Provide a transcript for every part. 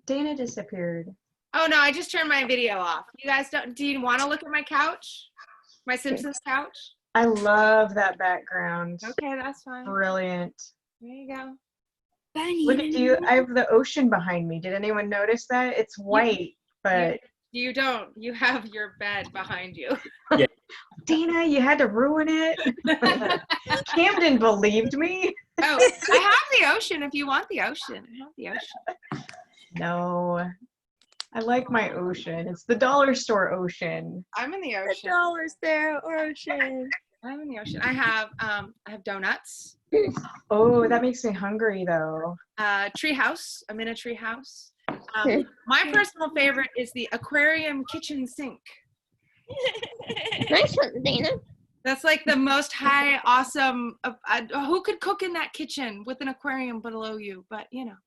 Dana disappeared. Oh no, I just turned my video off. You guys do you want to look at my couch? My Simpsons couch? I love that background. Okay, that's fine. Brilliant. There you go. Look at you. I have the ocean behind me. Did anyone notice that? It's white, but you don't. You have your bed behind you. Yeah. Dana, you had to ruin it. Camden believed me. Oh, I have the ocean if you want the ocean. I have the ocean. No. I like my ocean. It's the dollar store ocean. I'm in the ocean. The dollar store ocean. I'm in the ocean. I have donuts. Oh, that makes me hungry though. Tree house. I'm in a tree house. My personal favorite is the aquarium kitchen sink. Nice one, Dana. That's like the most high, awesome. Who could cook in that kitchen with an aquarium below you? But you know.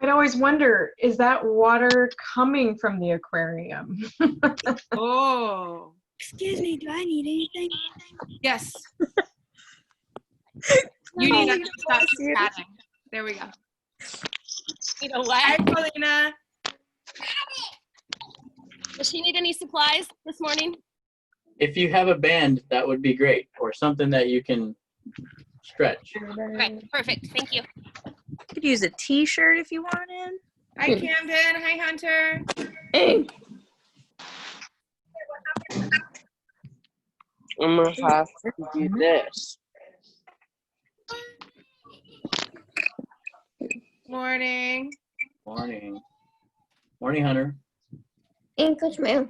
I'd always wonder, is that water coming from the aquarium? Oh. Excuse me, do I need anything? Yes. You need to stop chatting. There we go. You know what? Hi, Paulina. Does she need any supplies this morning? If you have a band, that would be great, or something that you can stretch. Okay, perfect. Thank you. Could use a t-shirt if you wanted. Hi, Camden. Hi, Hunter. Hey. I'm gonna have to do this. Morning. Morning. Morning, Hunter. And Coach Romeo.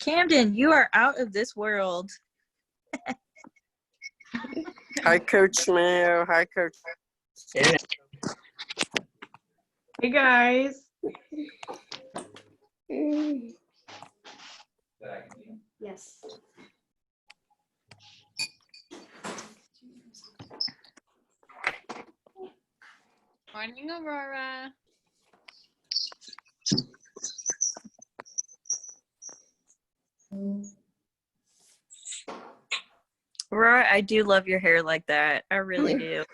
Camden, you are out of this world. Hi, Coach Romeo. Hi, Coach. Hey, Hey guys. Yes. Morning, Aurora. Aurora, I do love your hair like that. I really do.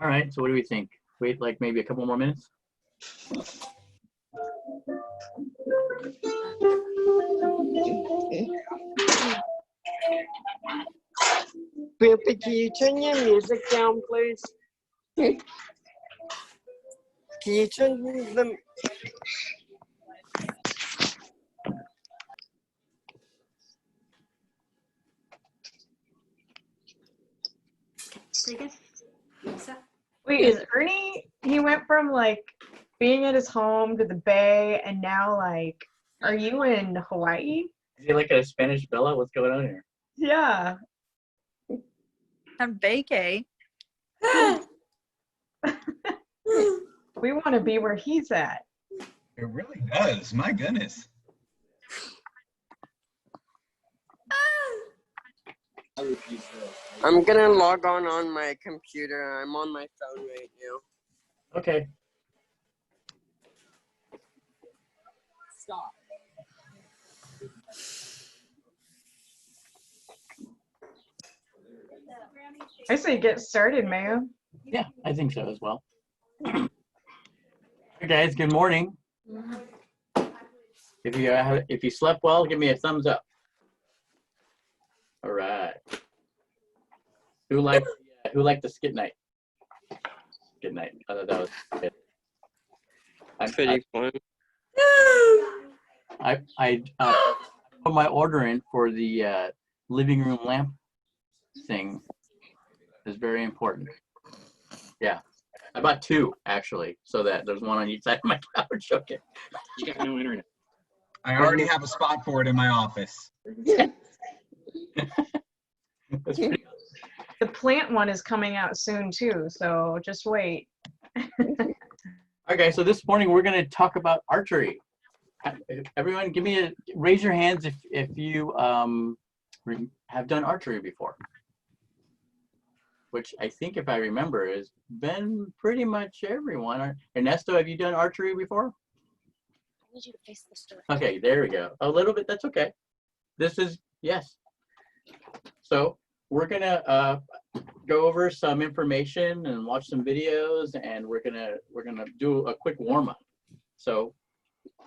all right, so what do we think? Wait like maybe a couple more minutes? Grandpa, can you turn your music down, please? Can you turn the... Pretty good. What's that? Wait, is Ernie, he went from like being at his home to the Bay and now like, are you in Hawaii? Is he like a Spanish Bella? What's going on here? Yeah. I'm vacay. We want to be where he's at. It really does. My goodness. I'm gonna log on my computer. I'm on my phone right now. Okay. Stop. I say get started, Mayo. Yeah, I think so as well. Hey guys, good morning. If you slept well, give me a thumbs up. All right. Who liked the skit night? Good night. I thought that was good. Pretty fun. I put my order in for the living room lamp thing. It's very important. Yeah. I bought two actually, so that there's one on each side of my couch. Okay. You got no internet. I already have a spot for it in my office. That's pretty. The plant one is coming out soon too, so just wait. Okay, so this morning we're going to talk about archery. Everyone, raise your hands if you have done archery before. Which I think, if I remember, has been pretty much everyone. Ernesto, have you done archery before? need you to face this door. Okay, there we go. A little bit, that's okay. This is, yes. So we're gonna go over some information and watch some videos, and we're gonna do a quick warm-up. So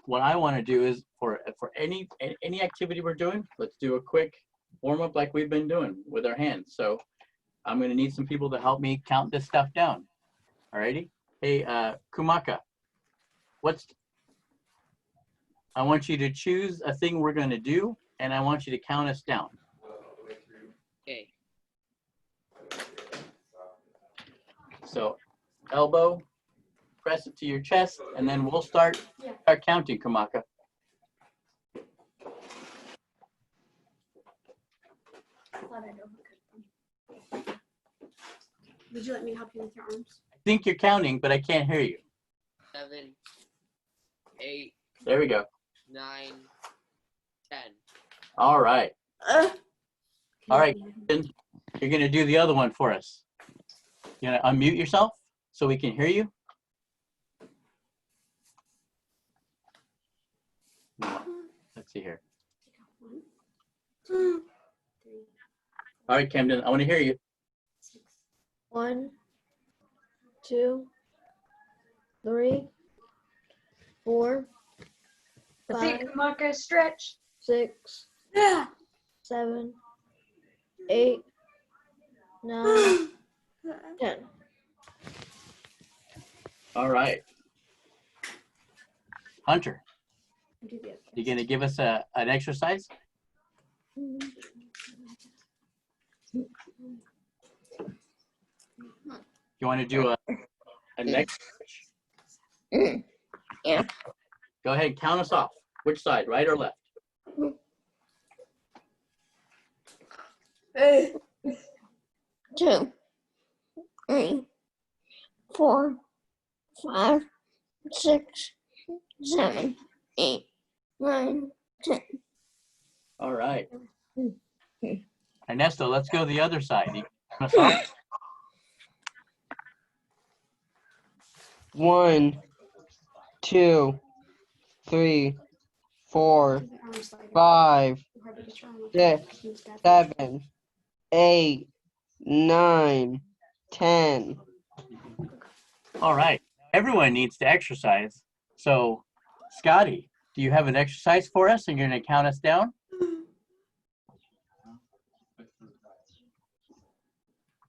what I wanna do is for any activity we're doing, let's do a quick warm-up like we've been doing with our hands. So I'm gonna need some people to help me count this stuff down. Alrighty? Hey, Kumaka, I want you to choose a thing we're gonna do, and I want you to count us down. Okay. So elbow, press it to your chest, and then we'll start counting, Kumaka. Would you let me help you with your arms? I think you're counting, but I can't hear you. 7, 8, There we go. 9, 10. All right. All right, then you're gonna do the other one for us. You're gonna unmute yourself so we can hear you. Let's see here. 1, 2, 3. All right, Camden, I want to hear you. 1, 2, 3, 4, Let's see, 5, Kumaka, stretch. 6, Yeah. 7, 8, 9, 10. All right. Hunter, Do the other. you gonna give us an exercise? You want to do a neck stretch? Yeah. Go ahead, count us off. Which side, right or left? 2, 3, 4, 5, 6, 7, 8, 9, 10. All right. Ernesto, let's go the other side. You count us off? 1, 2, 3, 4, Do the arm slider. 5, You hardly get your arm up. 6, Use that. 7, 8, 9, 10. All right. Everyone needs to exercise. So, Scotty, do you have an exercise for us and you're going to count us down?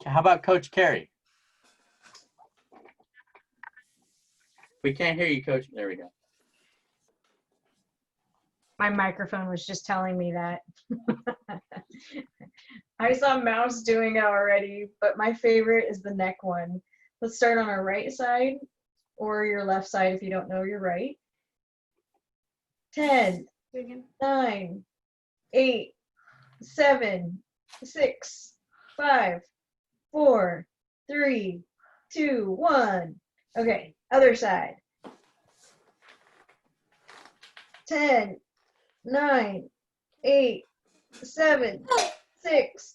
How about Coach Carey? We can't hear you, Coach. There we go. My microphone was just telling me that. I saw Mouse doing it already, but my favorite is the neck one. Let's start on our right side or your left side if you don't know your right. 10, Do it again. 9, 8, 7, 6, 5, 4, 3, 2, 1. Okay, other side. 10, 9, 8, 7, 6,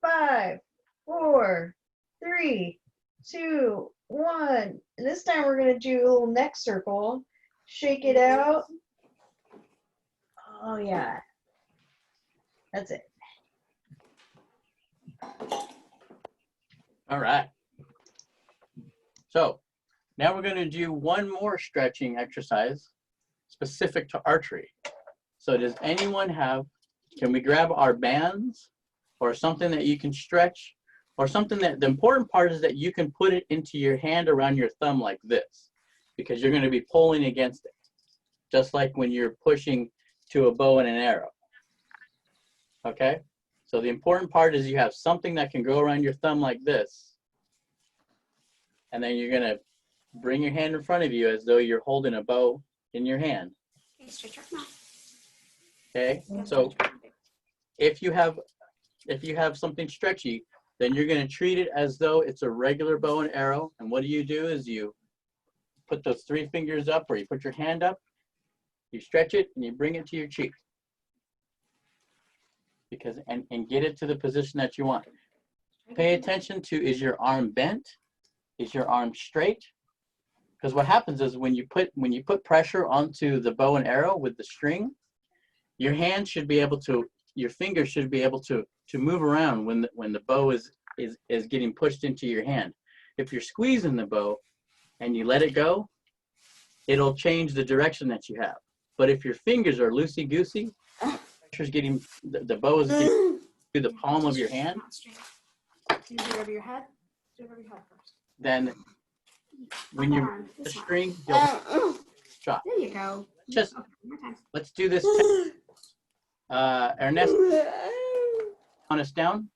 5, 4, 3, 2, 1. And this time we're going to do a little neck circle. Shake it out. Oh, yeah. That's it. All right. So now we're going to do one more stretching exercise specific to archery. So does anyone have, can we grab our bands or something that you can stretch or something that, the important part is that you can put it into your hand around your thumb like this because you're going to be pulling against it. Just like when you're pushing to a bow and an arrow. Okay? So the important part is you have something that can go around your thumb like this. And then you're going to bring your hand in front of you as though you're holding a bow in your hand. Okay, stretch your mouth. Okay? So if you have something stretchy, then you're going to treat it as though it's a regular bow and arrow. And what you do is you put those 3 fingers up or you put your hand up, you stretch it and you bring it to your cheek. Because and get it to the position that you want. Pay attention to, is your arm bent? Is your arm straight? Because what happens is when you put pressure onto the bow and arrow with the string, your hand should be able to, your fingers should be able to move around when the bow is getting pushed into your hand. If you're squeezing the bow and you let it go, it'll change the direction that you have. But if your fingers are loosey-goosey, pressure's getting, the bow is getting through the palm of your hand, Do it over your head. Do it over your head first. then when you the This one. string, you'll drop. There you go. Just Okay, one more time. let's do this. Ernest, count us down.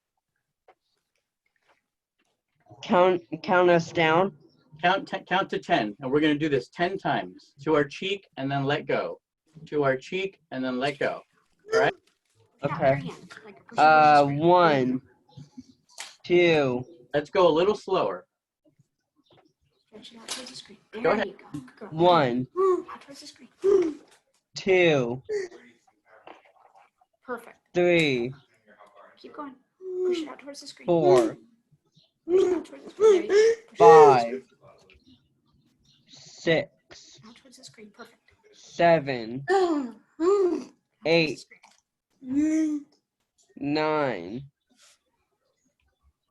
Count us down. Count to 10, and we're going to do this 10 times. To our cheek, and then let go. To our cheek, and then let go. All right? Okay. Like, push it over the screen. 1, 2. Let's go a little slower. Stretch it out towards the screen. There Go ahead. you go. Good girl. 1, Out towards the screen. 2, Perfect. 3, Keep going. Push it out towards the screen. 4, Push it out towards the screen. There you go. 5, 6, Out towards the screen. Perfect. 7, Out towards 8, the screen. 9,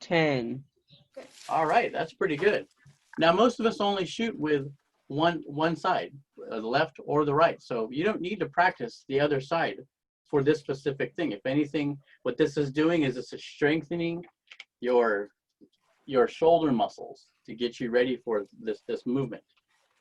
10. All right, that's pretty good. Now, most of us only shoot with one side, the left or the right. So you don't need to practice the other side for this specific thing. If anything, what this is doing is it's strengthening your shoulder muscles to get you ready for this movement.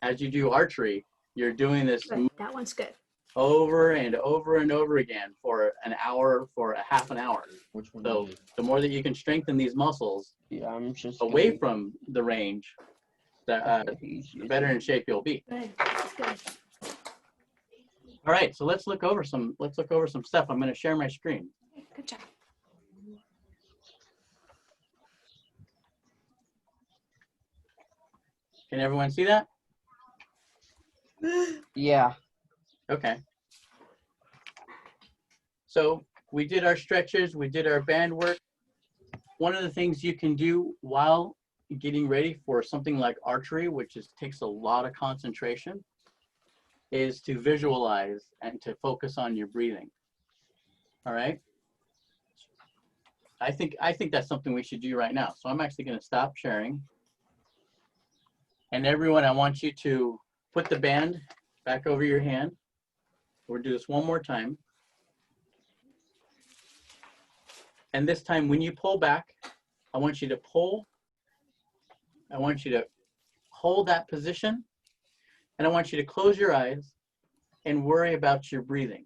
As you do archery, you're doing this Good. That one's good. over and over and over again for an hour, for a half an hour. Which one? So the more that you can strengthen these muscles Yeah, I'm just away from the range, the better in shape you'll be. Good. That's good. All right, so let's look over some stuff. I'm going to share my screen. Good job. Can everyone see that? Yeah. Okay. So we did our stretches, we did our band work. One of the things you can do while getting ready for something like archery, which takes a lot of concentration, is to visualize and to focus on your breathing. All right. I think that's something we should do right now. So I'm actually going to stop sharing. And everyone, I want you to put the band back over your hand. We'll do this one more time. And this time when you pull back, I want you to pull. I want you to hold that position. And I want you to close your eyes and worry about your breathing.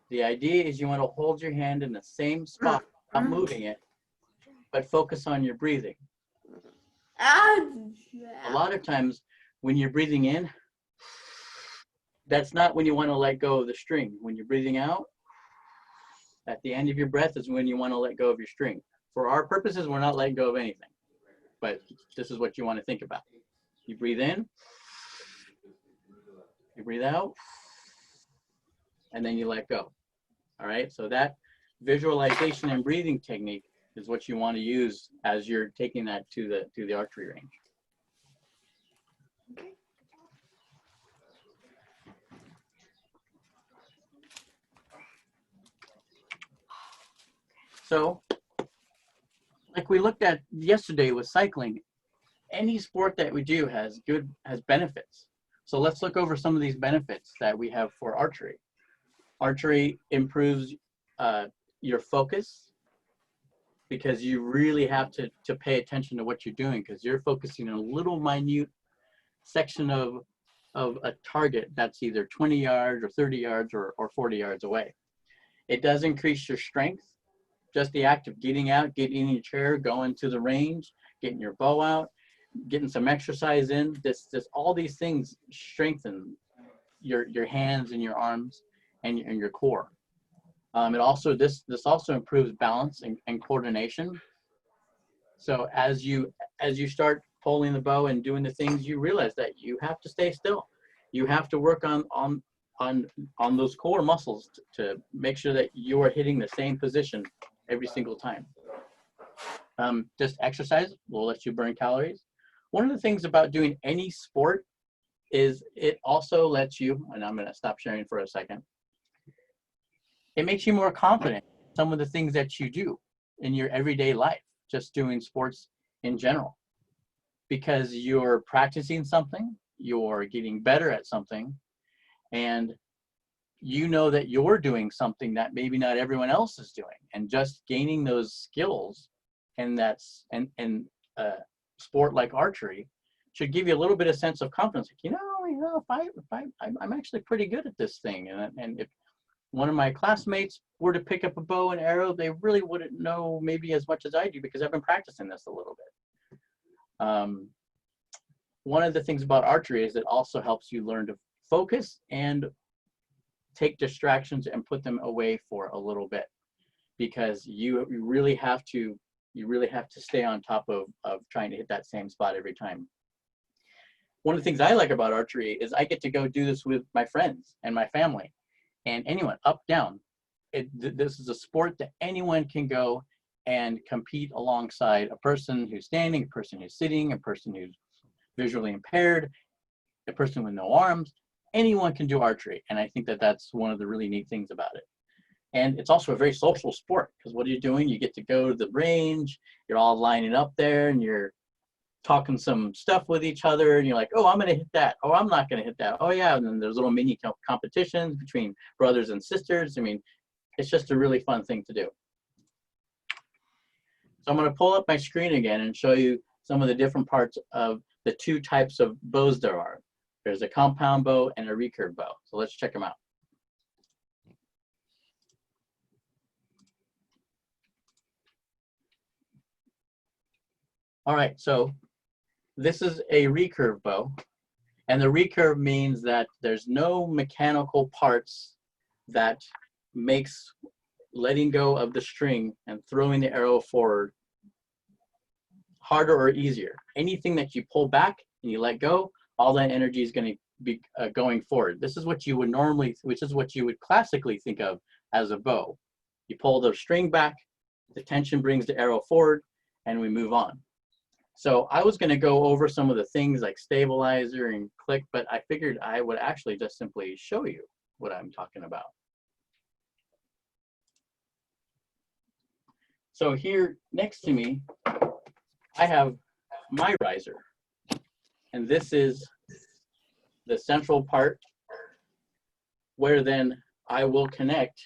The idea is you want to hold your hand in the same spot, not moving it, but focus on your breathing. A lot of times when you're breathing in, that's not when you want to let go of the string. When you're breathing out, at the end of your breath is when you want to let go of your string. For our purposes, we're not letting go of anything, but this is what you want to think about. You breathe in, you breathe out, and then you let go. All right, so that visualization and breathing technique is what you want to use as you're taking that to the archery range. So, like we looked at yesterday with cycling, any sport that we do has benefits. So let's look over some of these benefits that we have for archery. Archery improves your focus, because you really have to pay attention to what you're doing, because you're focusing on a little minute section of a target that's either 20 yards or 30 yards or 40 yards away. It does increase your strength. Just the act of getting out, getting in your chair, going to the range, getting your bow out, getting some exercise in, all these things strengthen your hands and your arms and your core. This also improves balance and coordination. So as you start pulling the bow and doing the things, you realize that you have to stay still. You have to work on those core muscles to make sure that you are hitting the same position every single time. Just exercise will let you burn calories. One of the things about doing any sport is it also lets you, and I'm going to stop sharing for a second, it makes you more confident in some of the things that you do in your everyday life, just doing sports in general, because you're practicing something, you're getting better at something, and you know that you're doing something that maybe not everyone else is doing, and just gaining those skills and that's and sport like archery should give you a little bit of sense of confidence. Like, I'm actually pretty good at this thing, and if one of my classmates were to pick up a bow and arrow, they really wouldn't know maybe as much as I do because I've been practicing this a little bit. One of the things about archery is it also helps you learn to focus and take distractions and put them away for a little bit, because you really have to stay on top of trying to hit that same spot every time. One of the things I like about archery is I get to go do this with my friends and my family and anyone, up, down. This is a sport that anyone can go and compete alongside a person who's standing, a person who's sitting, a person who's visually impaired, a person with no arms. Anyone can do archery, and I think that that's one of the really neat things about it. And it's also a very social sport, because what are you doing? You get to go to the range, you're all lining up there, and you're talking some stuff with each other, and you're like, oh, I'm going to hit that. Oh, I'm not going to hit that. Oh, yeah. And then there's little mini competitions between brothers and sisters. I mean, it's just a really fun thing to do. So I'm going to pull up my screen again and show you some of the different parts of the two types of bows there are. There's a compound bow and a recurve bow. So let's check them out. All right, so this is a recurve bow, and the recurve means that there's no mechanical parts that makes letting go of the string and throwing the arrow forward harder or easier. Anything that you pull back and you let go, all that energy is going to be going forward. This is what you would normally, which is what you would classically think of as a bow. You pull the string back, the tension brings the arrow forward, and we move on. So I was going to go over some of the things like stabilizer and click, but I figured I would actually just simply show you what I'm talking about. So here next to me, I have my riser, and this is the central part where then I will connect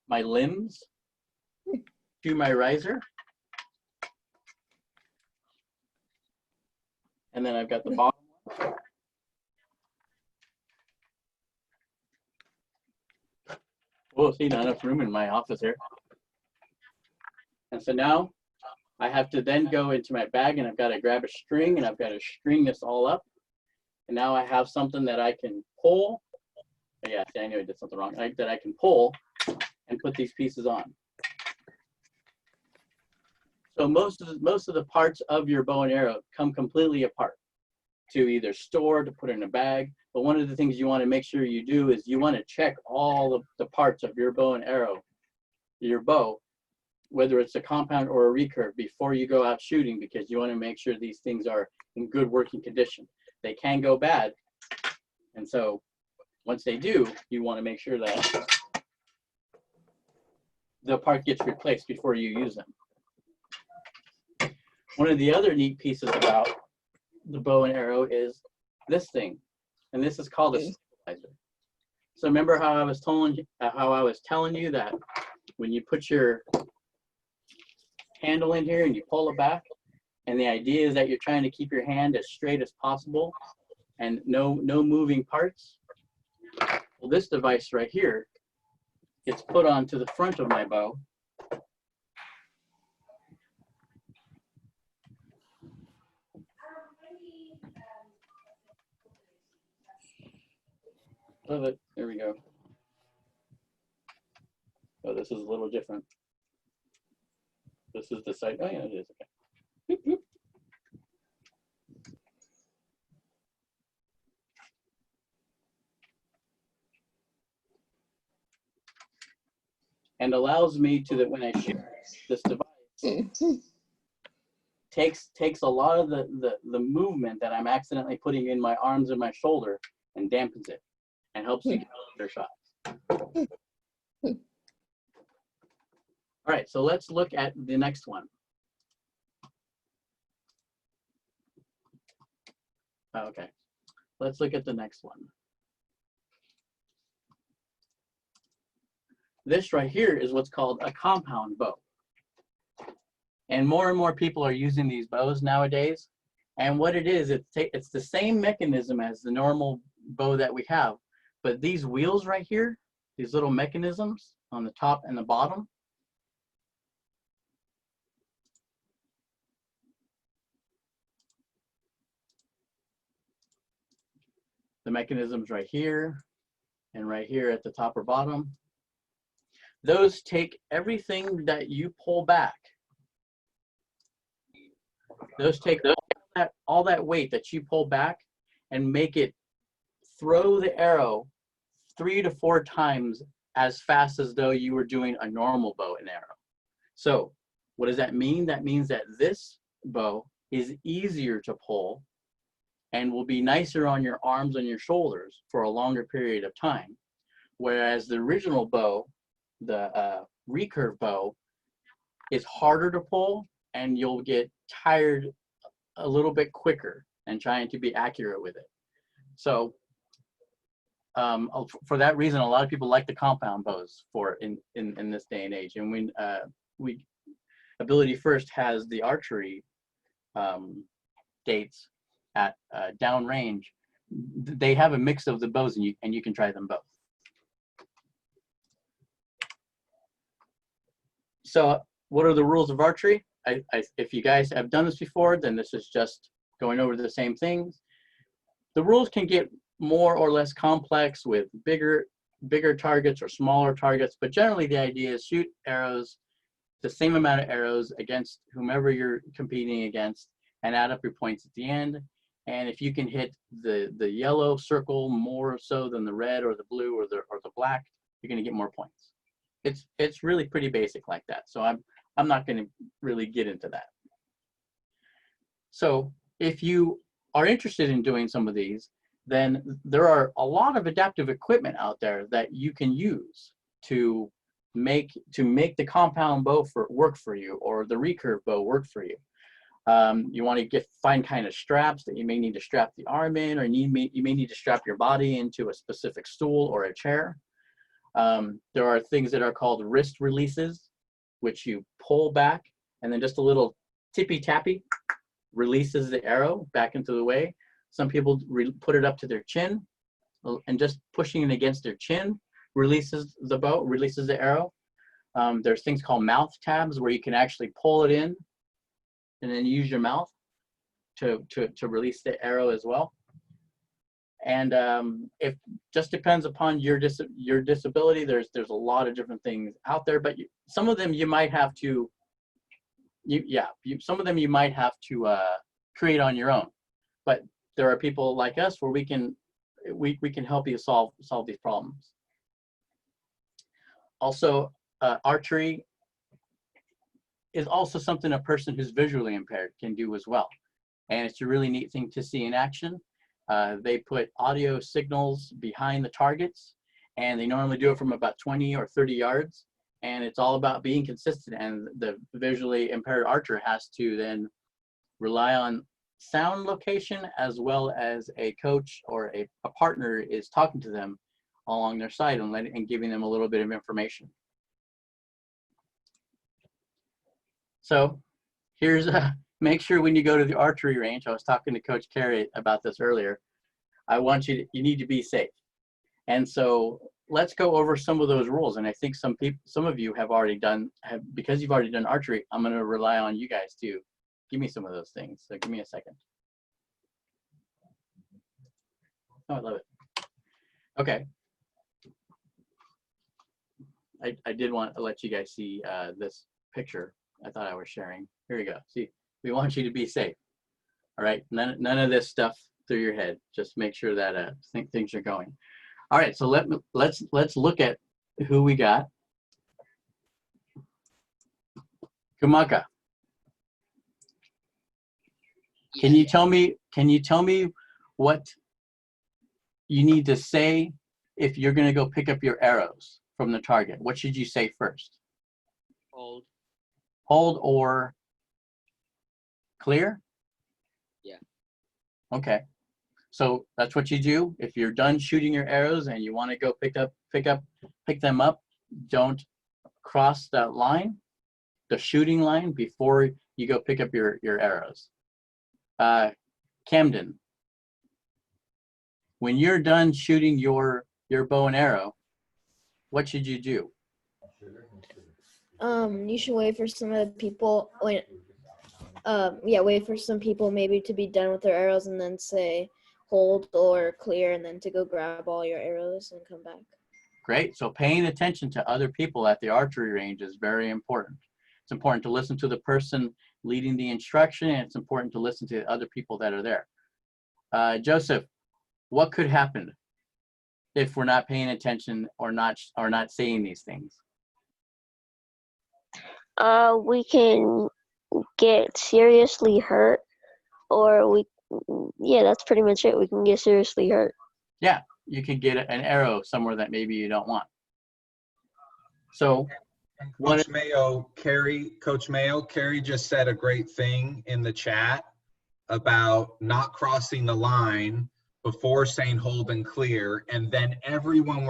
my limbs to my riser. And then I've got the bottom one. Whoa, see, not enough room in my office here. And so now I have to then go into my bag, and I've got to grab a string, and I've got to string this all up. And now I have something that I can pull. Oh, yeah, see, I knew I did something wrong. That I can pull and put these pieces on. So most of the parts of your bow and arrow come completely apart to either store, to put in a bag. But one of the things you want to make sure you do is you want to check all of the parts of your bow and arrow, your bow, whether it's a compound or a recurve, before you go out shooting, because you want to make sure these things are in good working condition. They can go bad, and so once they do, you want to make sure that the part gets replaced before you use them. One of the other neat pieces about the bow and arrow is this thing, and this is called a stabilizer. So remember how I was telling you that when you put your handle in here and you pull it back, and the idea is that you're trying to keep your hand as straight as possible and no moving parts. Well, this device right here, it's put onto the front of my bow. Love it. There we go. Oh, this is a little different. This is the side. Oh, yeah, it is. Okay. Boop, boop. And allows me to, that when I shoot this device, takes a lot of the movement that I'm accidentally putting in my arms and my shoulder and dampens it and helps you get better shots. All right, so let's look at the next one. Okay, let's look at the next one. This right here is what's called a compound bow. And more people are using these bows nowadays. And what it is, it's the same mechanism as the normal bow that we have. But these wheels right here, these little mechanisms on the top and the bottom, the mechanisms right here and right here at the top or bottom, those take everything that you pull back. Those take all that weight that you pull back and make it throw the arrow 3 to 4 times as fast as though you were doing a normal bow and arrow. So what does that mean? That means that this bow is easier to pull and will be nicer on your arms and your shoulders for a longer period of time. Whereas the original bow, the recurve bow, is harder to pull and you'll get tired a little bit quicker and trying to be accurate with it. So for that reason, a lot of people like the compound bows in this day and age. And when Ability First has the archery dates at downrange, they have a mix of the bows, and you can try them both. So what are the rules of archery? If you guys have done this before, then this is just going over the same things. The rules can get more or less complex with bigger targets or smaller targets, but generally the idea is shoot arrows, the same amount of arrows against whomever you're competing against, and add up your points at the end. And if you can hit the yellow circle more so than the red or the blue or the black, you're going to get more points. It's really pretty basic like that. So I'm not going to really get into that. So if you are interested in doing some of these, then there are a lot of adaptive equipment out there that you can use to make the compound bow work for you, or the recurve bow work for you. You want to find kind of straps that you may need to strap the arm in, or you may need to strap your body into a specific stool or a chair. There are things that are called wrist releases, which you pull back, and then just a little tippy tappy releases the arrow back into the way. Some people put it up to their chin, and just pushing it against their chin releases the bow, releases the arrow. There's things called mouth tabs where you can actually pull it in and then use your mouth to release the arrow as well. And it just depends upon your disability. There's a lot of different things out there, but some of them you might have to, some of them you might have to create on your own. But there are people like us where we can help you solve these problems. Also, archery is also something a person who's visually impaired can do as well. And it's a really neat thing to see in action. They put audio signals behind the targets, and they normally do it from about 20 or 30 yards. And it's all about being consistent. And the visually impaired archer has to then rely on sound location, as well as a coach or a partner is talking to them along their side and giving them a little bit of information. So here's make sure when you go to the archery range, I was talking to Coach Carey about this earlier, you need to be safe. And so let's go over some of those rules. And I think some of you have already because you've already done archery, I'm going to rely on you guys to give me some of those things. So give me a second. Oh, I love it. Okay. I did want to let you guys see this picture I thought I was sharing. Here we go. See, we want you to be safe. All right, none of this stuff through your head. Just make sure that things are going. All right, so let's look at who we got. Kumaka. Can you tell me what you need to say if you're going to go pick up your arrows from the target? What should you say first? Hold. Hold or clear? Yeah. Okay. So that's what you do. If you're done shooting your arrows and you want to go pick them up, don't cross that line, the shooting line, before you go pick up your arrows. Camden, when you're done shooting your bow and arrow, what should you do? You should wait for some of the people wait for some people maybe to be done with their arrows and then say hold or clear and then to go grab all your arrows and come back. Great. So paying attention to other people at the archery range is very important. It's important to listen to the person leading the instruction, and it's important to listen to the other people that are there. Joseph, what could happen if we're not paying attention or not saying these things? We can get seriously hurt, or that's pretty much it. We can get seriously hurt. Yeah, you could get an arrow somewhere that maybe you don't want. So, Coach Mayo, Carrie just said a great thing in the chat about not crossing the line before saying hold and clear, and then everyone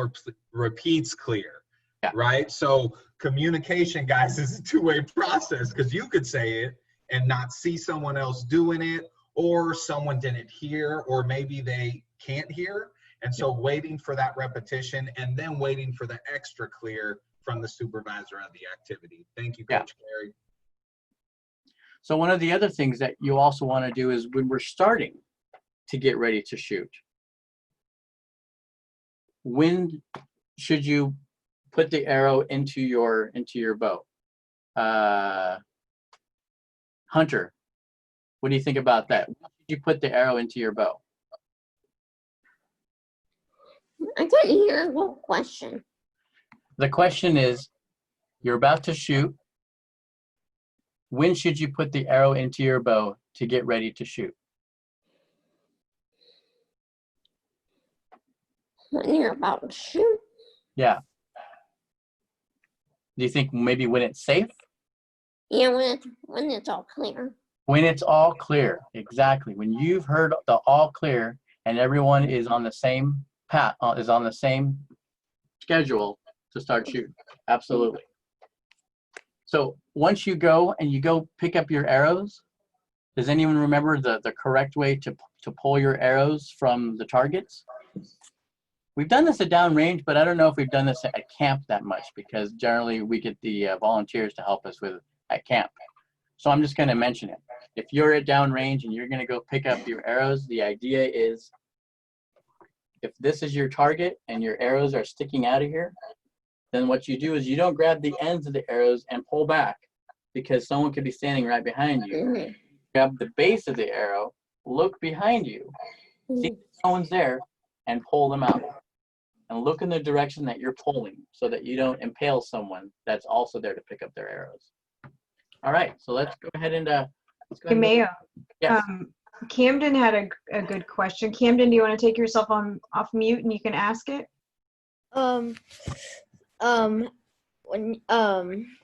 repeats clear. Yeah. Right? So communication, guys, is a two-way process, because you could say it and not see someone else doing it, or someone didn't hear, or maybe they can't hear. And so waiting for that repetition and then waiting for the extra clear from the supervisor of the activity. Thank you, Coach Carey. So one of the other things that you also want to do is when we're starting to get ready to shoot, when should you put the arrow into your bow? Hunter, what do you think about that? When should you put the arrow into your bow? I couldn't hear the question. The question is, you're about to shoot. When should you put the arrow into your bow to get ready to shoot? When you're about to shoot? Yeah. Do you think maybe when it's safe? Yeah, when it's all clear. When it's all clear, exactly. When you've heard the all clear and everyone is on the same path, is on the same schedule to start shooting. Absolutely. So once you go and you go pick up your arrows, does anyone remember the correct way to pull your arrows from the targets? We've done this at downrange, but I don't know if we've done this at camp that much, because generally we get the volunteers to help us with at camp. So I'm just going to mention it. If you're at downrange and you're going to go pick up your arrows, the idea is, if this is your target and your arrows are sticking out of here, then what you do is you don't grab the ends of the arrows and pull back, because someone could be standing right behind you. Mm-hmm. Grab the base of the arrow, look behind you, see if someone's there, and pull them out. And look in the direction that you're pulling so that you don't impale someone that's also there to pick up their arrows. All right, so let's go ahead and Hey, Mayo. Yes. Camden had a good question. Camden, do you want to take yourself off mute and you can ask it?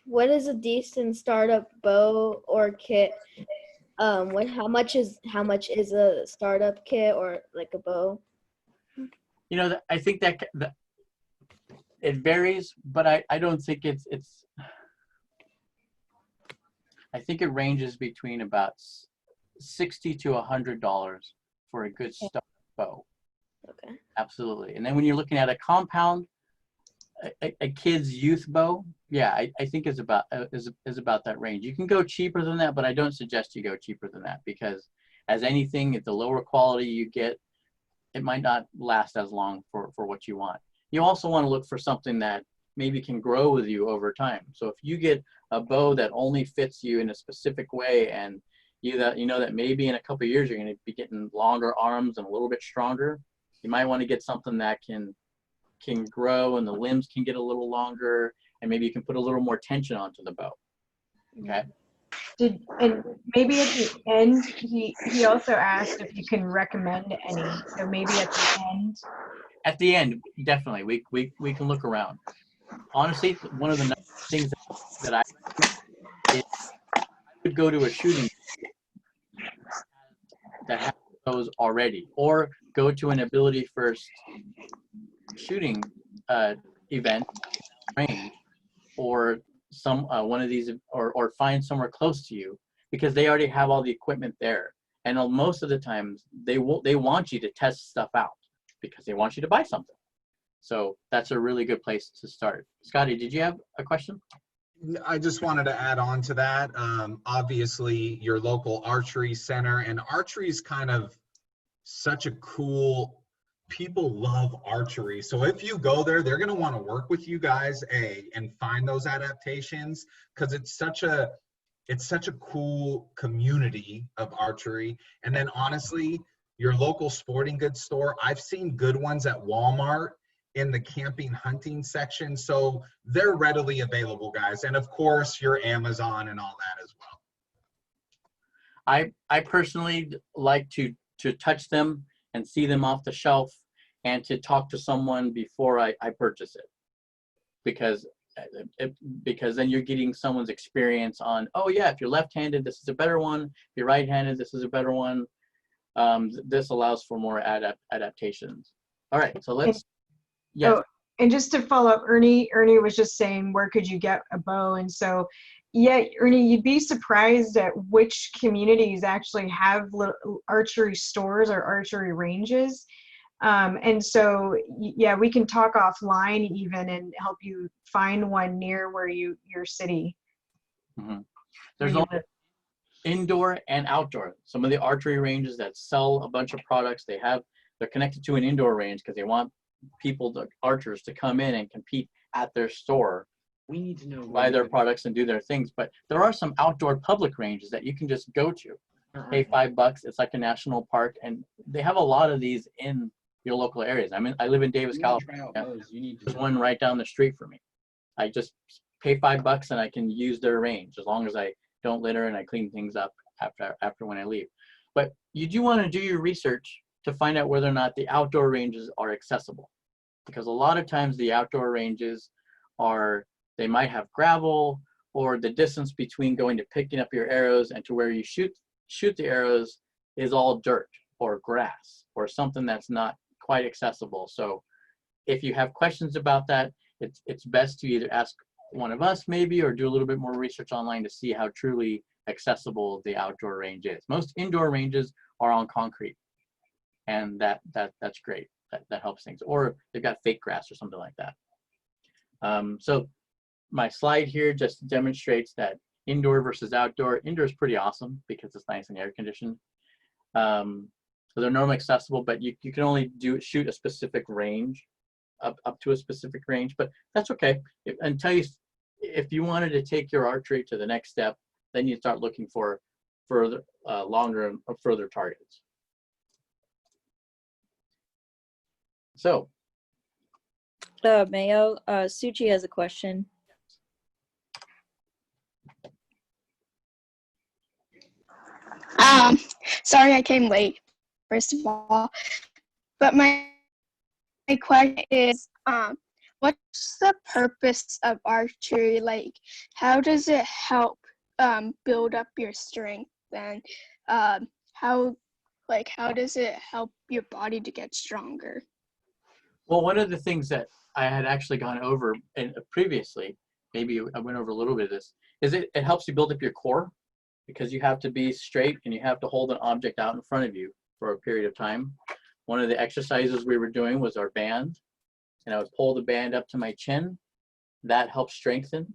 What is a decent startup bow or kit? How much is a startup kit or like a bow? You know, I think that it varies, but I don't think it's I think it ranges between about $60 to $100 for a good startup bow. Okay. Absolutely. And then when you're looking at a compound, a kid's youth bow, yeah, I think is about that range. You can go cheaper than that, but I don't suggest you go cheaper than that, because as anything, at the lower quality you get, it might not last as long for what you want. You also want to look for something that maybe can grow with you over time. So if you get a bow that only fits you in a specific way, and you know that maybe in a couple of years you're going to be getting longer arms and a little bit stronger, you might want to get something that can grow and the limbs can get a little longer, and maybe you can put a little more tension onto the bow. Okay. And maybe at the end, he also asked if you can recommend any. So maybe at the end. At the end, definitely, we can look around. Honestly, one of the nice things that I recommend is I would go to a shooting that has those already, or go to an ability first shooting event range, or some one of these, or find somewhere close to you, because they already have all the equipment there. And most of the times they want you to test stuff out because they want you to buy something. So that's a really good place to start. Scotty, did you have a question? I just wanted to add on to that. Obviously, your local archery center, and archery is kind of such a cool, people love archery. So if you go there, they're going to want to work with you guys, and find those adaptations, because it's such a cool community of archery. And then honestly, your local sporting goods store, I've seen good ones at Walmart in the camping hunting section. So they're readily available, guys. And of course, your Amazon and all that as well. I personally like to touch them and see them off the shelf, and to talk to someone before I purchase it, because then you're getting someone's experience on, oh yeah, if you're left-handed, this is a better one. If you're right-handed, this is a better one. This allows for more adaptations. All right, so let's. Yeah. Oh, and just to follow up, Ernie was just saying, where could you get a bow? And so, yeah, Ernie, you'd be surprised at which communities actually have archery stores or archery ranges. And so, yeah, we can talk offline even and help you find one near where your city. Mm-hmm. There's only indoor and outdoor. Some of the archery ranges that sell a bunch of products, they're connected to an indoor range because they want archers to come in and compete at their store. We need to know, buy their products and do their things. But there are some outdoor public ranges that you can just go to. Pay $5. It's like a national park, and they have a lot of these in your local areas. I live in Davis, California. There's one right down the street for me. I just pay $5 and I can use their range, as long as I don't litter and I clean things up after when I leave. But you do want to do your research to find out whether or not the outdoor ranges are accessible, because a lot of times the outdoor ranges they might have gravel, or the distance between going to picking up your arrows and to where you shoot the arrows is all dirt or grass or something that's not quite accessible. So if you have questions about that, it's best to either ask one of us maybe, or do a little bit more research online to see how truly accessible the outdoor range is. Most indoor ranges are on concrete, and that's great. That helps things. Or they've got fake grass or something like that. So my slide here just demonstrates that indoor versus outdoor. Indoor is pretty awesome because it's nice and air conditioned. So they're normally accessible, but you can only shoot a specific range, up to a specific range, but that's okay. If you wanted to take your archery to the next step, then you start looking for further, longer and further targets. So. Mayo, Suchi has a question. Sorry I came late, first of all. But my question is, what's the purpose of archery? Like, how does it help build up your strength? And how does it help your body to get stronger? Well, one of the things that I had actually gone over previously, maybe I went over a little bit of this, is it helps you build up your core, because you have to be straight and you have to hold an object out in front of you for a period of time. One of the exercises we were doing was our band, and I would pull the band up to my chin. That helps strengthen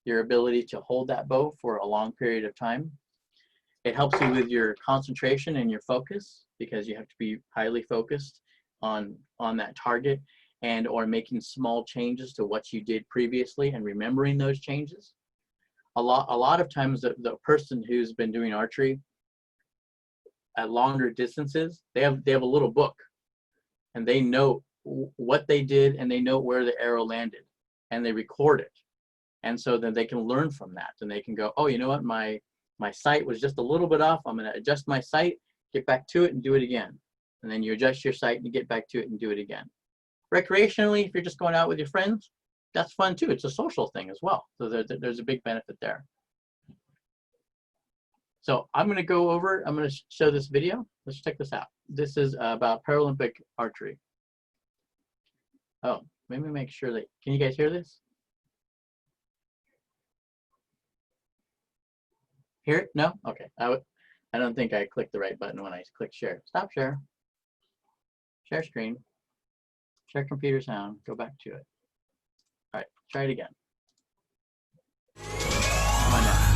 your ability to hold that bow for a long period of time. It helps you with your concentration and your focus, because you have to be highly focused on that target, and or making small changes to what you did previously and remembering those changes. A lot of times the person who's been doing archery at longer distances, they have a little book, and they know what they did, and they know where the arrow landed, and they record it. And so then they can learn from that, and they can go, oh, you know what, my my sight was just a little bit off. I'm going to adjust my sight, get back to it, and do it again. And then you adjust your sight and you get back to it and do it again. Recreationally, if you're just going out with your friends, that's fun too. It's a social thing as well. So there's a big benefit there. So I'm going to go over, I'm going to show this video. Let's check this out. This is about Paralympic archery. Oh, let me make sure that, can you guys hear this? Hear it? No? Okay. I don't think I clicked the right button when I clicked share. Stop share. Share screen. Share computer sound. Go back to it. All right, try it again. Come on now.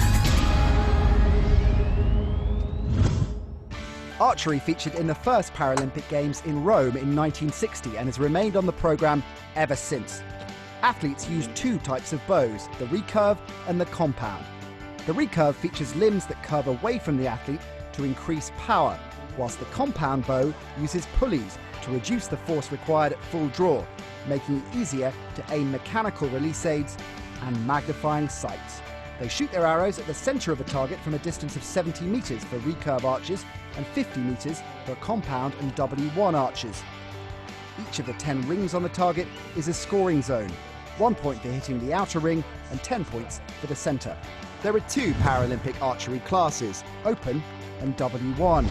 Archery featured in the first Paralympic Games in Rome in 1960 and has remained on the programme ever since. Athletes use two types of bows, the recurve and the compound. The recurve features limbs that curve away from the athlete to increase power, whilst the compound bow uses pulleys to reduce the force required at full draw, making it easier to aim mechanical release aids and magnifying sights. They shoot their arrows at the centre of a target from a distance of 70 metres for recurve archers and 50 metres for compound and W1 archers. Each of the 10 rings on the target is a scoring zone, 1 point for hitting the outer ring and 10 points for the centre. There are two Paralympic archery classes, Open and W1.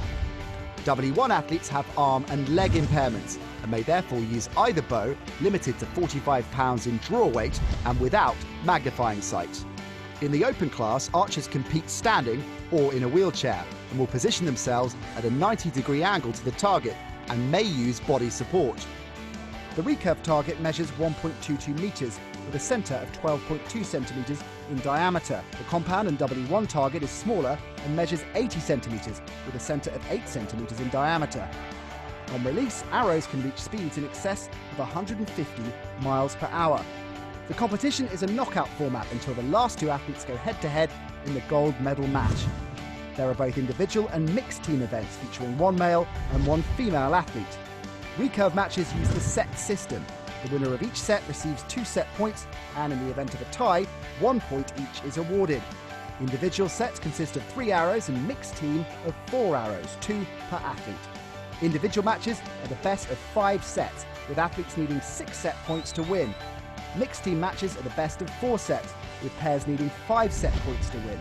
W1 athletes have arm and leg impairments and may therefore use either bow, limited to 45 pounds in draw weight and without magnifying sight. In the Open class, archers compete standing or in a wheelchair and will position themselves at a 90-degree angle to the target and may use body support. The recurve target measures 1.22 metres with a centre of 12.2 centimetres in diameter. The compound and W1 target is smaller and measures 80 centimetres with a centre of 8 centimetres in diameter. On release, arrows can reach speeds in excess of 150 miles per hour. The competition is a knockout format until the last two athletes go head-to-head in the gold medal match. There are both individual and mixed team events featuring one male and one female athlete. Recurve matches use the set system. The winner of each set receives 2 set points, and in the event of a tie, 1 point each is awarded. Individual sets consist of 3 arrows and mixed team of 4 arrows, 2 per athlete. Individual matches are the best of 5 sets, with athletes needing 6 set points to win. Mixed team matches are the best of 4 sets, with pairs needing 5 set points to win.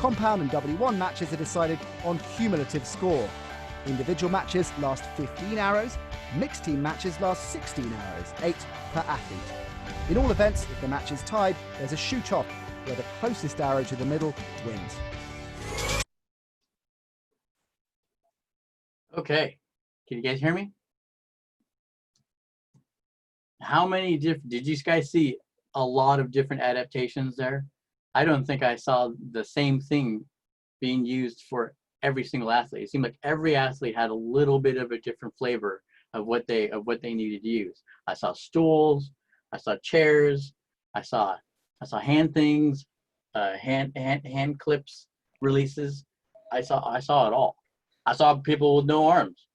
Compound and W1 matches are decided on cumulative score. Individual matches last 15 arrows, mixed team matches last 16 arrows, 8 per athlete. In all events, if the match is tied, there's a shoot-off, where the closest arrow to the middle wins. Okay, can you guys hear me? How many different, did you guys see a lot of different adaptations there? I don't think I saw the same thing being used for every single athlete. It seemed like every athlete had a little bit of a different flavor of what they needed to use. I saw stools, I saw chairs, I saw hand things, hand clips, releases. I saw it all. I saw people with no arms.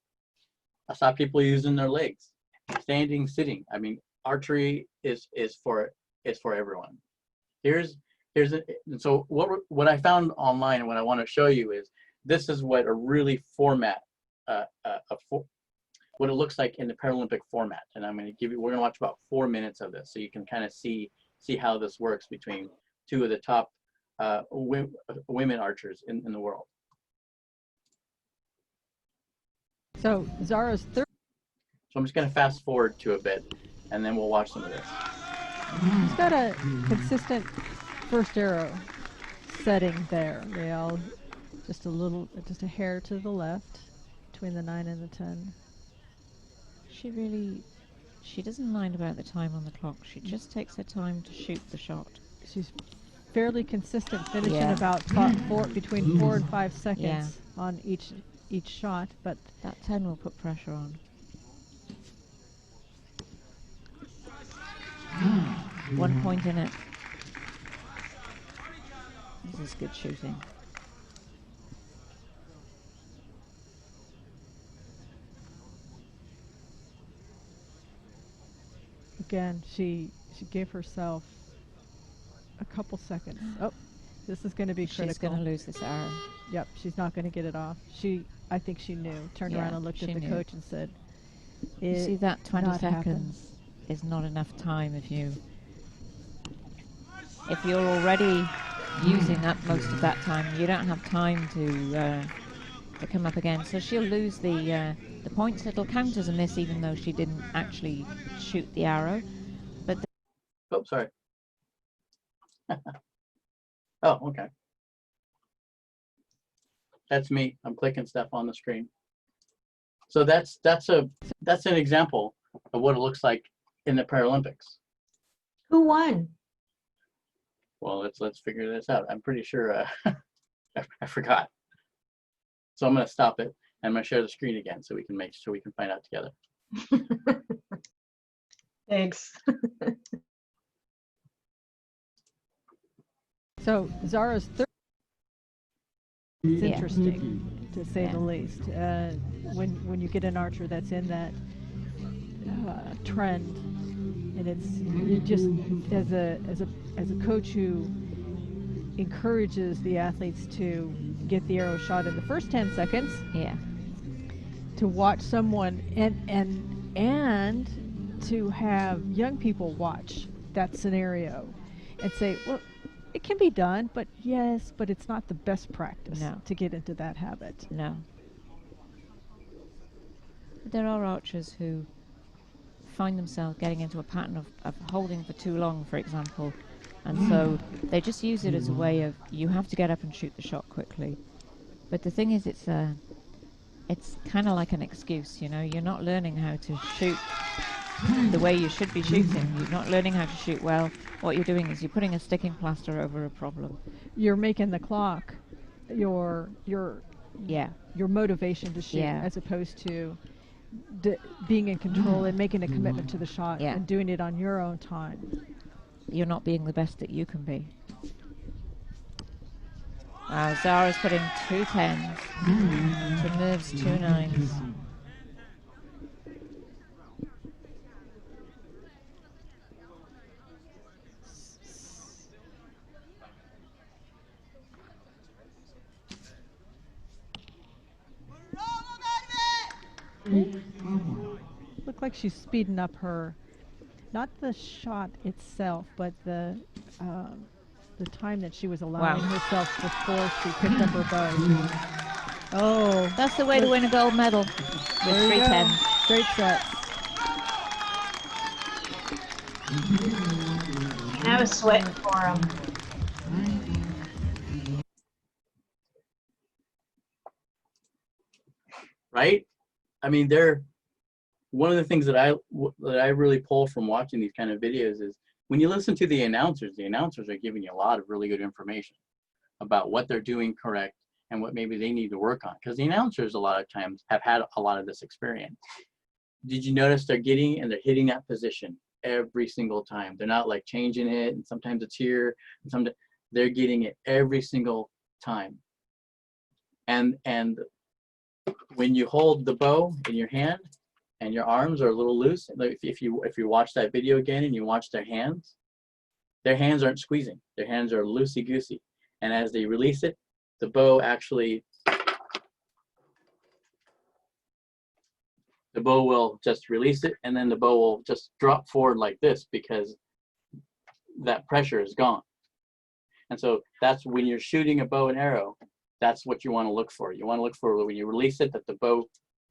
I saw people using their legs, standing, sitting. I mean, archery is for everyone. So what I found online and what I want to show you is this is what a really format what it looks like in the Paralympic format. And I'm going to we're going to watch about 4 minutes of this so you can kind of see how this works between two of the top women archers in the world. So Zara's third. So I'm just going to fast forward to a bit and then we'll watch some of this. He's got a consistent first arrow setting there. They all just a hair to the left between the 9 and the 10. She doesn't mind about the time on the clock. She just takes her time to shoot the shot. She's fairly consistent, finishing about between 4 and 5 seconds on each shot, but that 10 will put pressure on. 1 point in it. This is good shooting. again, she gave herself a couple seconds. Oh, This is going to be critical. She's going to lose this arrow. Yep, she's not going to get it off. I think she knew. Turned around and looked at the coach and said, You see, that 20 not seconds happen. is not enough time if you're already using up most of that time. You don't have time to come up again. So she'll lose the points. It'll count as a miss even though she didn't actually shoot the arrow. But oh, sorry. Oh, okay. That's me. I'm clicking stuff on the screen. So that's an example of what it looks like in the Paralympics. Who won? Well, let's figure this out. I'm pretty sure I forgot. So I'm going to stop it. And I'm going to share the screen again so we can find out together. Thanks. So Zara's third. It's interesting, to say the least. When you get an archer that's in that trend, and it's you just as a coach who encourages the athletes to get the arrow shot in the first 10 seconds. Yeah. To watch someone and to have young people watch that scenario and say, well, it can be done, but yes, but it's not the best practice to get into that habit. No. There are archers who find themselves getting into a pattern of holding for too long, for example, and so they just use it as a way of, you have to get up and shoot the shot quickly. But the thing is, it's kind of like an excuse, you know. You're not learning how to shoot the way you should be shooting. You're not learning how to shoot well. What you're doing is you're putting a sticking plaster over a problem. You're making the clock your motivation to shoot, as opposed to being in control and making a commitment to the shot and doing it on your own time. You're not being the best that you can be. Wow, Zara's putting 2 10s to Merv's 2 9s. Look like she's speeding up her, not the shot itself, but the time that she was allowing herself before she picked up her bow. Oh, that's the way to win a gold medal with 3 10s. Straight sets. And I was sweating for him. Right? I mean, one of the things that I really pull from watching these kind of videos is when you listen to the announcers are giving you a lot of really good information about what they're doing correct and what maybe they need to work on. Because the announcers a lot of times have had a lot of this experience. Did you notice they're hitting that position every single time? They're not like changing it, and sometimes it's here, and sometimes they're getting it every single time. And when you hold the bow in your hand and your arms are a little loose, like if you watch that video again and you watch their hands aren't squeezing. Their hands are loosey-goosey. And as they release it, the bow will just release it, and then the bow will just drop forward like this because that pressure is gone. And so that's when you're shooting a bow and arrow, that's what you want to look for. You want to look for when you release it, that the bow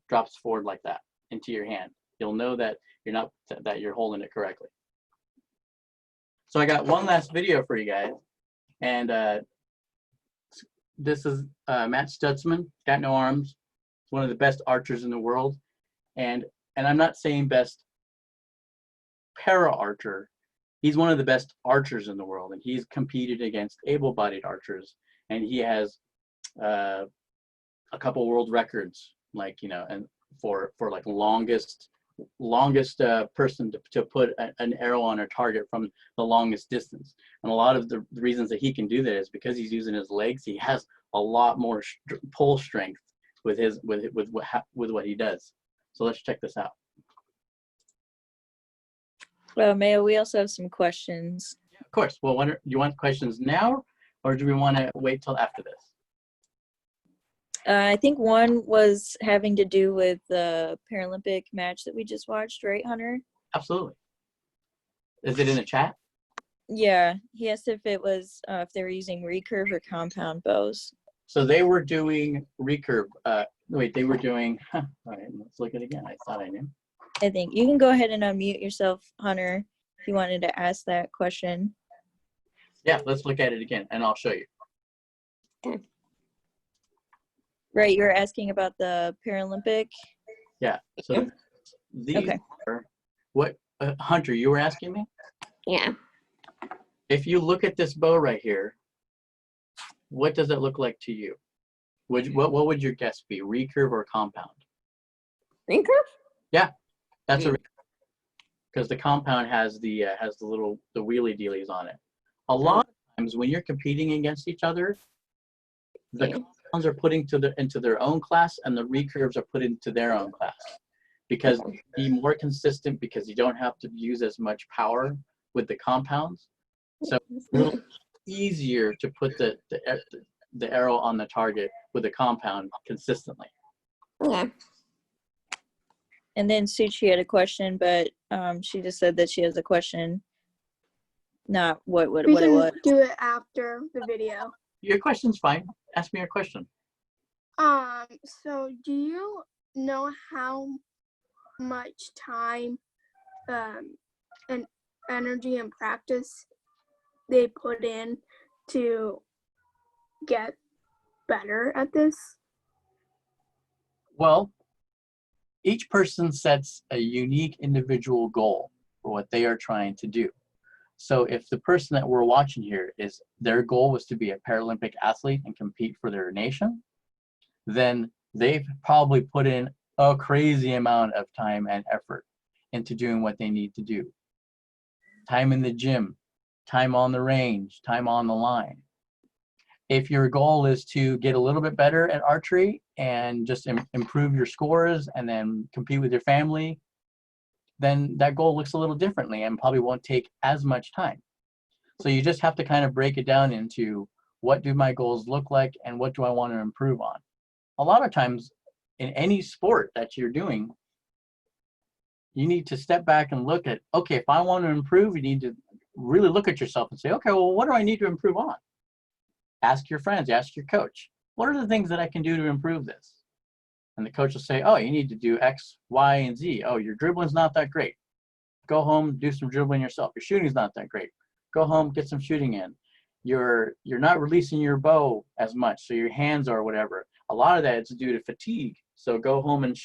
drops forward like that into your hand. You'll know that you're holding it correctly. So I got one last video for you guys, and this is Matt Stutzman, got no arms, one of the best archers in the world, and I'm not saying best para archer. He's one of the best archers in the world, and he's competed against able-bodied archers, and he has a couple world records, like, you know, and for like longest person to put an arrow on a target from the longest distance. And a lot of the reasons that he can do that is because he's using his legs. He has a lot more pull strength with what he does. So let's check this out. Well, Mayo, we also have some questions. Of course. Well, do you want questions now, Or do we want to wait till after this? I think one was having to do with the Paralympic match that we just watched, right, Hunter? Absolutely. Is it in the chat? Yeah, he asked if it was if they were using recurve or compound bows. So they were doing recurve. Wait, they were doing. All right, let's look at it again. I thought I knew. I think you can go ahead and unmute yourself, Hunter, if you wanted to ask that question. Yeah, let's look at it again, and I'll show you. Okay. Right, you were asking about the Paralympic. Yeah. So these Okay. are what Hunter, you were asking me? Yeah. If you look at this bow right here, what does it look like to you? What would your guess be? Recurve or compound? Recurve? Yeah, that's a because the compound has the wheelie dealies on it. A lot of times when you're competing against each other, the compounds are put into their own class and the recurves are put into their own class because be more consistent because you don't have to use as much power with the compounds. So it's a little easier to put the arrow on the target with a compound consistently. Yeah. And then Suchi had a question, but she just said that she has a question, not what it was. We can do it after the video. Your question's fine. Ask me your question. So do you know how much time and energy and practice they put in to get better at this? Well, each person sets a unique individual goal for what they are trying to do. So if the person that we're watching here is their goal was to be a Paralympic athlete and compete for their nation, then they've probably put in a crazy amount of time and effort into doing what they need to do. Time in the gym, time on the range, time on the line. If your goal is to get a little bit better at archery and just improve your scores and then compete with your family, then that goal looks a little differently and probably won't take as much time. So you just have to kind of break it down into what do my goals look like and what do I want to improve on. A lot of times in any sport that you're doing, you need to step back and look at, okay, if I want to improve, you need to really look at yourself and say, okay, well, what do I need to improve on? Ask your friends, ask your coach, what are the things that I can do to improve this? And the coach will say, oh, you need to do X, Y, and Z. Oh, your dribbling's not that great. Go home, do some dribbling yourself. Your shooting's not that great. Go home, get some shooting in. You're not releasing your bow as much, so your hands or whatever. A lot of that is due to fatigue. So go home and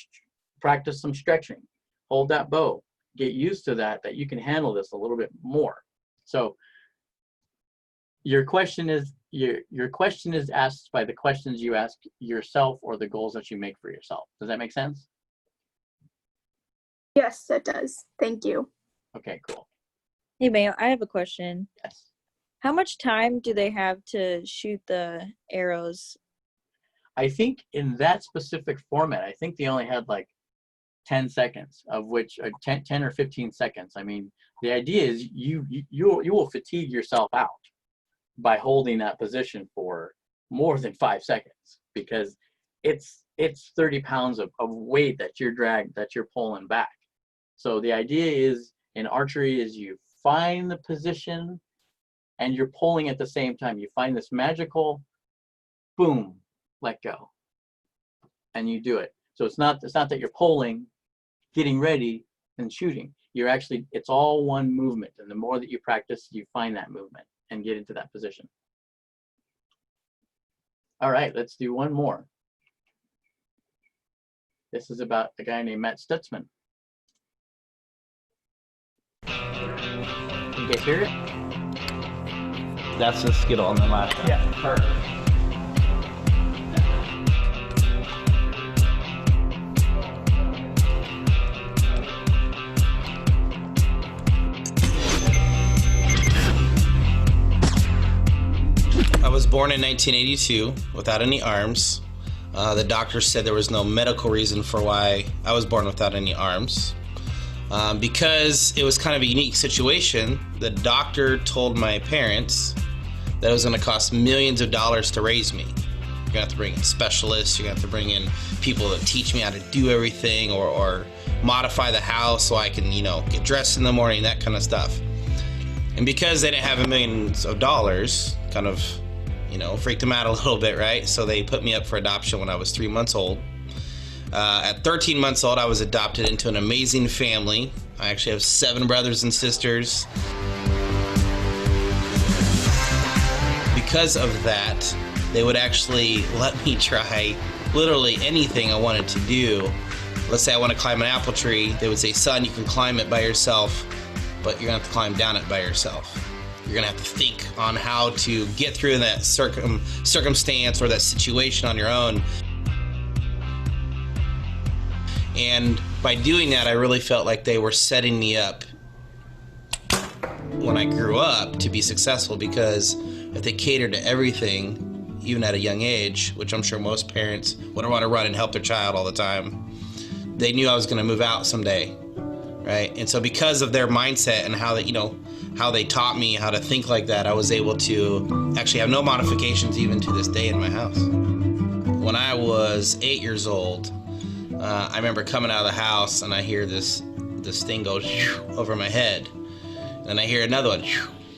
practice some stretching. Hold that bow. Get used to that you can handle this a little bit more. So your question is asked by the questions you ask yourself or the goals that you make for yourself. Does that make sense? Yes, it does. Thank you. Okay, cool. Hey, Mayo, I have a question. Yes. How much time do they have to shoot the arrows? I think in that specific format, I think they only had like 10 seconds, of which 10 or 15 seconds. I mean, the idea is you will fatigue yourself out by holding that position for more than 5 seconds because it's 30 pounds of weight that you're pulling back. So the idea is in archery is you find the position and you're pulling at the same time. You find this magical boom, let go, and you do it. So it's not that you're pulling, getting ready, and shooting. You're actually, it's all one movement, and the more that you practice, you find that movement and get into that position. All right, let's do one more. This is about a guy named Matt Stutzman. Can you guys hear it? That's a skittle on the last one. Yeah, perfect. I was born in 1982 without any arms. The doctor said there was no medical reason for why I was born without any arms. Because it was kind of a unique situation, the doctor told my parents that it was going to cost millions of dollars to raise me. You're going to have to bring in specialists. You're going to have to bring in people that teach me how to do everything, or modify the house so I can, get dressed in the morning, that kind of stuff. And because they didn't have millions of dollars, kind of, freaked them out a little bit, right? So they put me up for adoption when I was 3 months old. At 13 months old, I was adopted into an amazing family. I actually have 7 brothers and sisters. Because of that, they would actually let me try literally anything I wanted to do. Let's say I want to climb an apple tree. They would say, son, you can climb it by yourself, but you're going to have to climb down it by yourself. You're going to have to think on how to get through that circumstance or that situation on your own. And by doing that, I really felt like they were setting me up when I grew up to be successful, because if they catered to everything, even at a young age, which I'm sure most parents would want to run and help their child all the time, they knew I was going to move out someday, right? And so because of their mindset and how they, how they taught me how to think like that, I was able to actually have no modifications even to this day in my house. When I was 8 years old, I remember coming out of the house and I hear this thing go over my head. And I hear another one.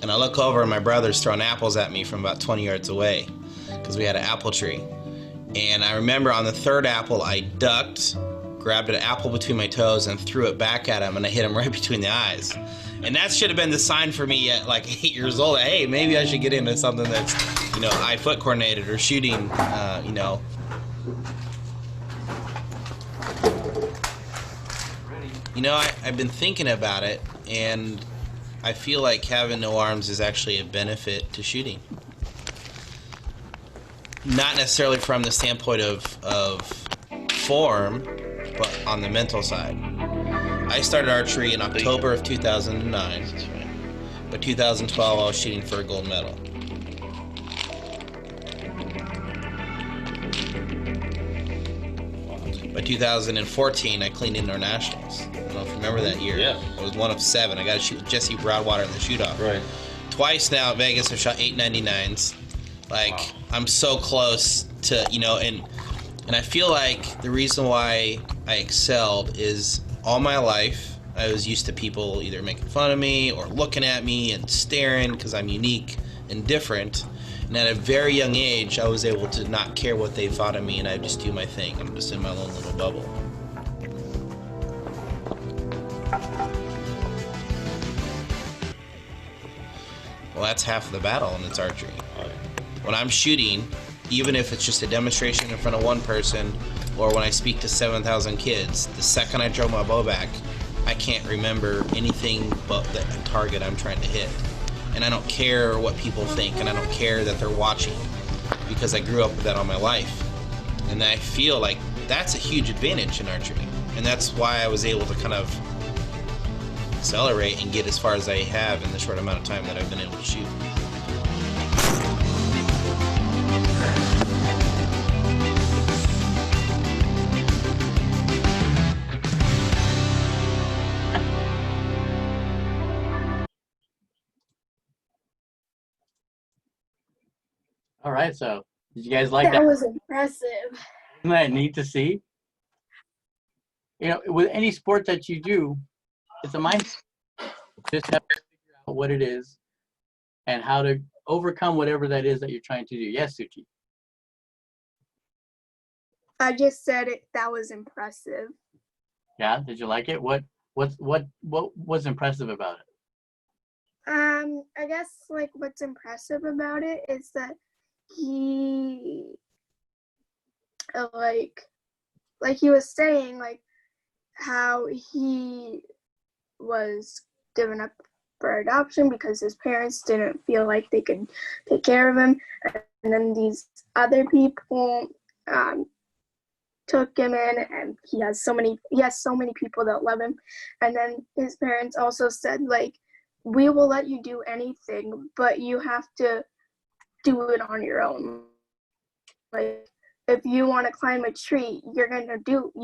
And I look over and my brother's throwing apples at me from about 20 yards away, because we had an apple tree. And I remember on the third apple, I ducked, grabbed an apple between my toes and threw it back at him, and I hit him right between the eyes. And that should have been the sign for me at like 8 years old. Hey, maybe I should get into something that's, eye-foot coordinated or shooting, I've been thinking about it, and I feel like having no arms is actually a benefit to shooting. Not necessarily from the standpoint of form, but on the mental side. I started archery in October of 2009. By 2012, I was shooting for a gold medal. By 2014, I cleaned internationals. I don't know if you remember that year. Yeah. I was one of 7. I got to shoot with Jesse Broadwater in the shoot-off. Right. Twice now at Vegas, I've shot 899s. Wow. I'm so close to, and I feel like the reason why I excelled is all my life I was used to people either making fun of me or looking at me and staring because I'm unique and different. And at a very young age, I was able to not care what they thought of me, and I just do my thing. I'm just in my own little bubble. Well, that's half of the battle, and it's archery. When I'm shooting, even if it's just a demonstration in front of one person, or when I speak to 7,000 kids, the second I draw my bow back, I can't remember anything but the target I'm trying to hit. And I don't care what people think, and I don't care that they're watching, because I grew up with that all my life. And I feel like that's a huge advantage in archery. And that's why I was able to kind of accelerate and get as far as I have in the short amount of time that I've been able to shoot. All right, so did you guys like that? That was impressive. Isn't that neat to see? With any sport that you do, it's a mindset. Just have to figure out what it is and how to overcome whatever that is that you're trying to do. Yes, Suchi. I just said it. That was impressive. Yeah, did you like it? What was impressive about it? I guess like what's impressive about it is that he like he was saying, like how he was given up for adoption because his parents didn't feel like they could take care of him, and then these other people took him in, and he has so many people that love him. And then his parents also said, like, we will let you do anything, but you have to do it on your own. Like, if you want to climb a tree, you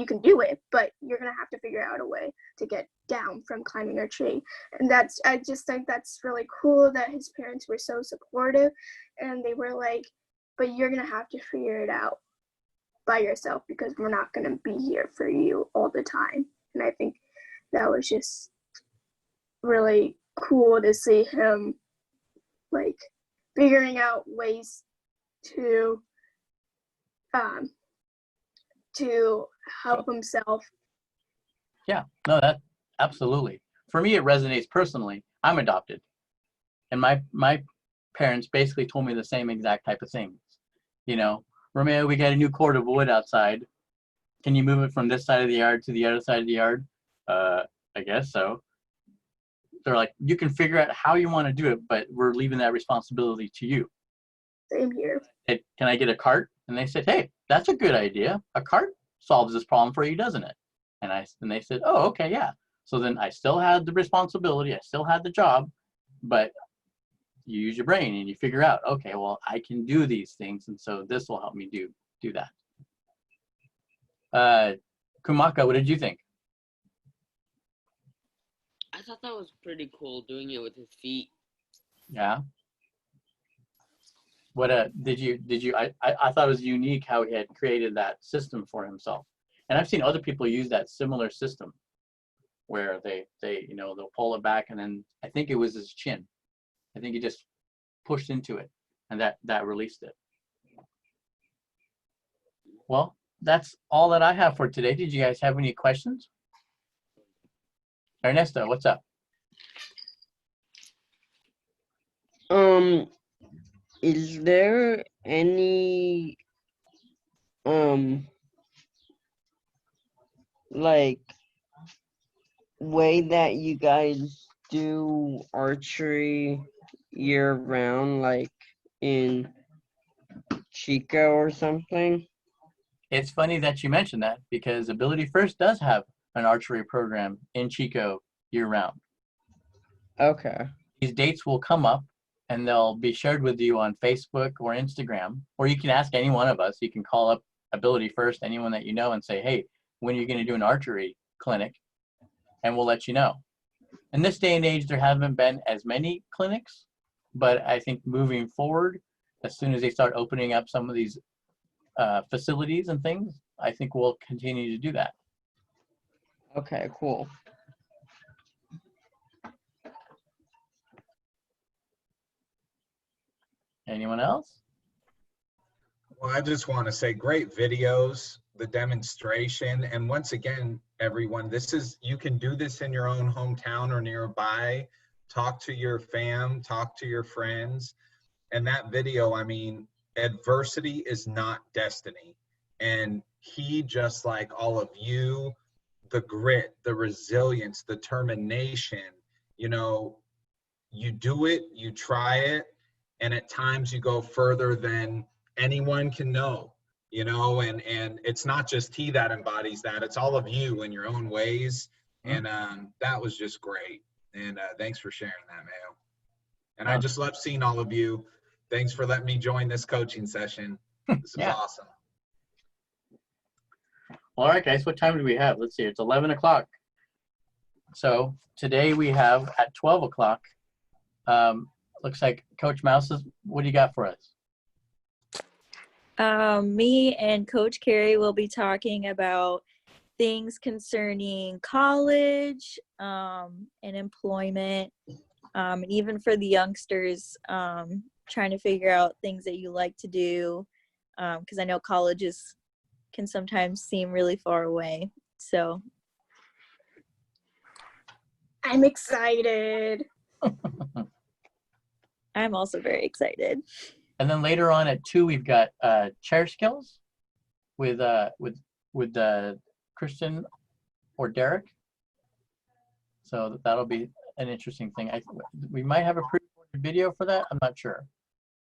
can do it, but you're gonna have to figure out a way to get down from climbing a tree. And I just think that's really cool that his parents were so supportive, and they were like, but you're gonna have to figure it out by yourself because we're not gonna be here for you all the time. And I think that was just really cool to see him like figuring out ways to help himself. Yeah, no, that absolutely. For me, it resonates personally. I'm adopted, and my parents basically told me the same exact type of things. You know, Romeo, we got a new cord of wood outside. Can you move it from this side of the yard to the other side of the yard? I guess so. They're like, you can figure out how you want to do it, but we're leaving that responsibility to you. Same here. Hey, can I get a cart? And they said, hey, that's a good idea. A cart solves this problem for you, doesn't it? And they said, oh, okay, yeah. So then I still had the responsibility, I still had the job, but you use your brain and you figure out, okay, well, I can do these things, and so this will help me do that. Kumaka, what did you think? I thought that was pretty cool doing it with his feet. Yeah. What did you I thought it was unique how he had created that system for himself. And I've seen other people use that similar system where they you know, they'll pull it back, and then I think it was his chin. I think he just pushed into it, and that released it. Well, that's all that I have for today. Did you guys have any questions? Ernesto, what's up? Is there any like way that you guys do archery year round, like in Chico or something? It's funny that you mentioned that, because Ability First does have an archery program in Chico year round. Okay. These dates will come up and they'll be shared with you on Facebook or Instagram, or you can ask any one of us. You can call up Ability First, anyone that you know, and say, hey, when are you going to do an archery clinic? And we'll let you know. In this day and age, there haven't been as many clinics, but I think moving forward, as soon as they start opening up some of these facilities and things, I think we'll continue to do that. Okay, cool. Anyone else? Well, I just want to say great videos, the demonstration, and once again, everyone, you can do this in your own hometown or nearby. Talk to your fam, talk to your friends. And that video, I mean, adversity is not destiny. And he, just like all of you, the grit, the resilience, the determination, you know, you do it, you try it, and at times you go further than anyone can know, you know, and it's not just he that embodies that, it's all of you in your own ways. And that was just great. And thanks for sharing that, Mayo. And I just love seeing all of you. Thanks for letting me join this coaching session. This is awesome. All right, guys, what time do we have? Let's see, it's 11 o'clock. So today we have at 12 o'clock, looks like Coach Mouse's, what do you got for us? Me and Coach Carrie will be talking about things concerning college and employment, and even for the youngsters, trying to figure out things that you like to do, because I know colleges can sometimes seem really far away. So I'm excited. I'm also very excited. And then later on at 2, we've got chair skills with Christian or Derek. So that'll be an interesting thing. We might have a pre-recorded video for that. I'm not sure.